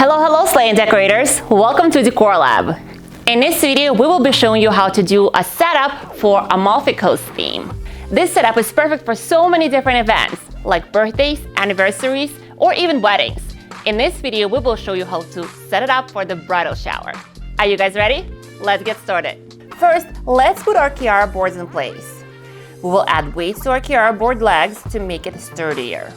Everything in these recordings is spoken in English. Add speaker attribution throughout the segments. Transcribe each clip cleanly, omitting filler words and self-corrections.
Speaker 1: Hello Slay decorators! Welcome to Decor Lab. In this video, we will be showing you how to do a setup for Amalfi Coast theme. This setup is perfect for so many different events, like birthdays, anniversaries, or even weddings. In this video, we will show you how to set it up for the bridal shower. Are you guys ready? Let's get started. First, let's put our Kiara boards in place. We will add weights to our Kiara board legs to make it sturdier.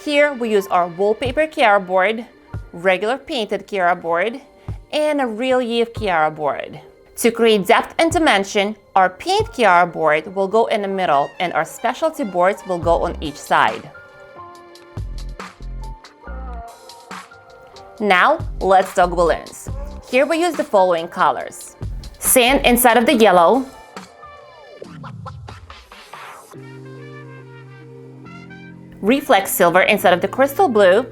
Speaker 1: Here we use our wallpaper Kiara board, regular painted Kiara board, and a relief Kiara board. To create depth and dimension, our paint Kiara board will go in the middle and our specialty boards will go on each side. Now, let's talk balloons. Here we use the following colors: sand inside of the yellow, reflex silver inside of the crystal blue,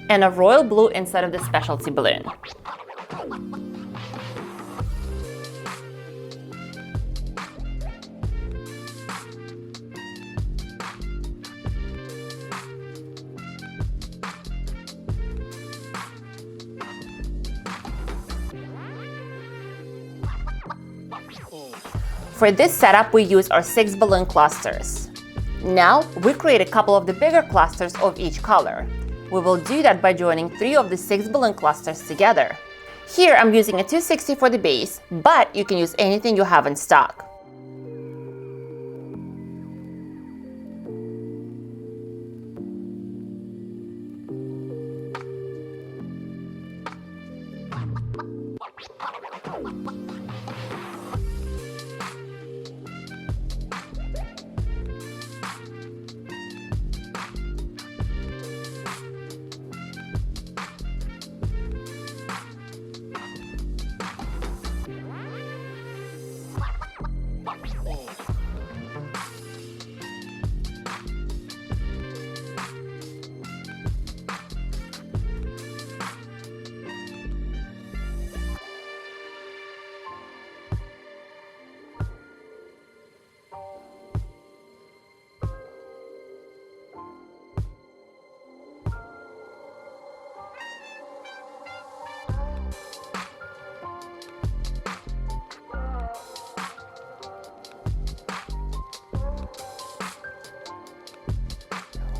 Speaker 1: and a royal blue inside of the specialty balloon. For this setup, we use our 6 balloon clusters. Now, we create a couple of the bigger clusters of each color. We will do that by joining 3 of the 6 balloon clusters together. Here, I'm using a 260 for the base, but you can use anything you have in stock.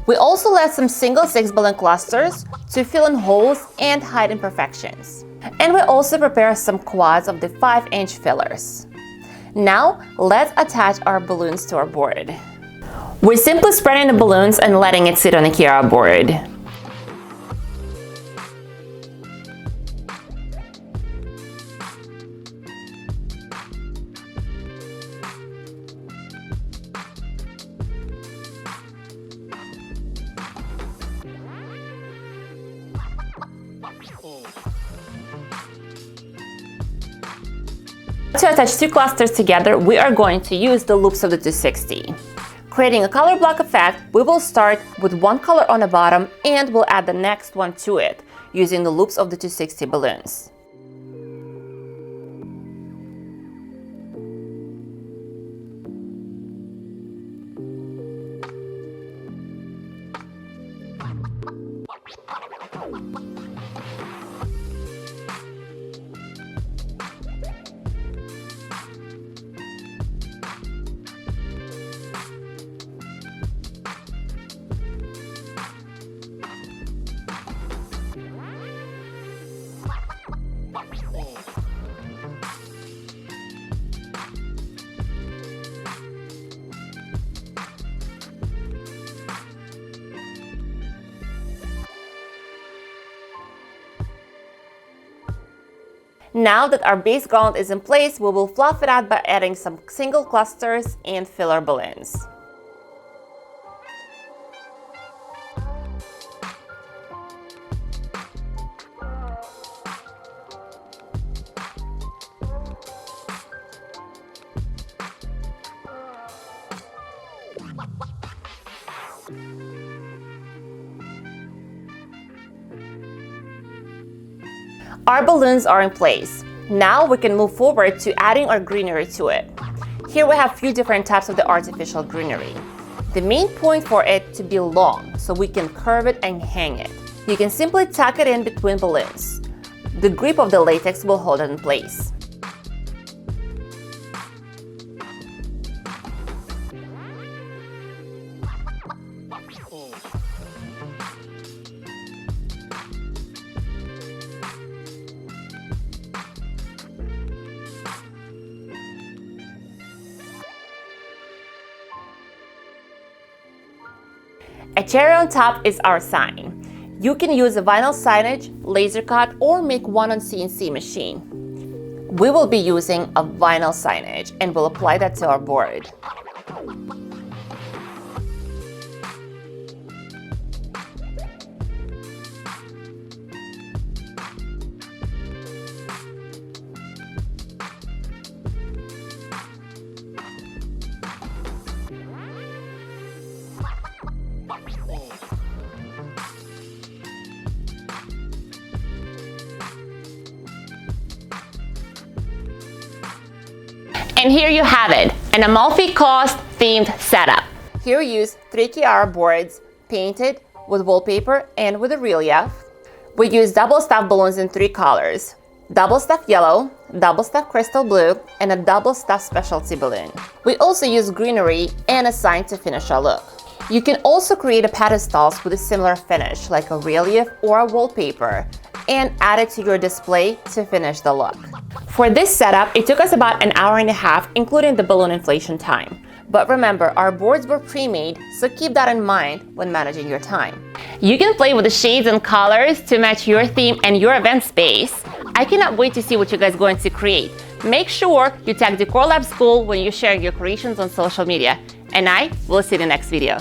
Speaker 1: We also add some single 6 balloon clusters to fill in holes and hide imperfections. And we also prepare some quads of the 5-inch fillers. Now, let's attach our balloons to our board. We're simply spreading the balloons and letting it sit on the Kiara board. To attach 2 clusters together, we are going to use the loops of the 260. Creating a color block effect, we will start with one color on the bottom and we'll add the next one to it, using the loops of the 260 balloons. Now that our base garland is in place, we will fluff it out by adding some single clusters and filler balloons. Our balloons are in place. Now we can move forward to adding our greenery to it. Here we have a few different types of the artificial greenery. The main point for it to be long, so we can curve it and hang it. You can simply tuck it in between balloons. The grip of the latex will hold it in place. A cherry on top is our sign. You can use a vinyl signage, laser cut, or make one on CNC machine. We will be using a vinyl signage and we'll apply that to our board. And here you have it, an Amalfi Coast themed setup. Here we use 3 Kiara boards painted with wallpaper and with a relief. We use double stuffed balloons in 3 colors: double stuffed yellow, double stuffed crystal blue, and a double stuffed specialty balloon. We also use greenery and a sign to finish our look. You can also create a pedestals with a similar finish, like a relief or a wallpaper, and add it to your display to finish the look. For this setup, it took us about an hour and a half, including the balloon inflation time. But remember, our boards were pre-made, so keep that in mind when managing your time. You can play with the shades and colors to match your theme and your event space. I cannot wait to see what you guys are going to create. Make sure you tag Decor Lab School when you're sharing your creations on social media. And I will see you in the next video.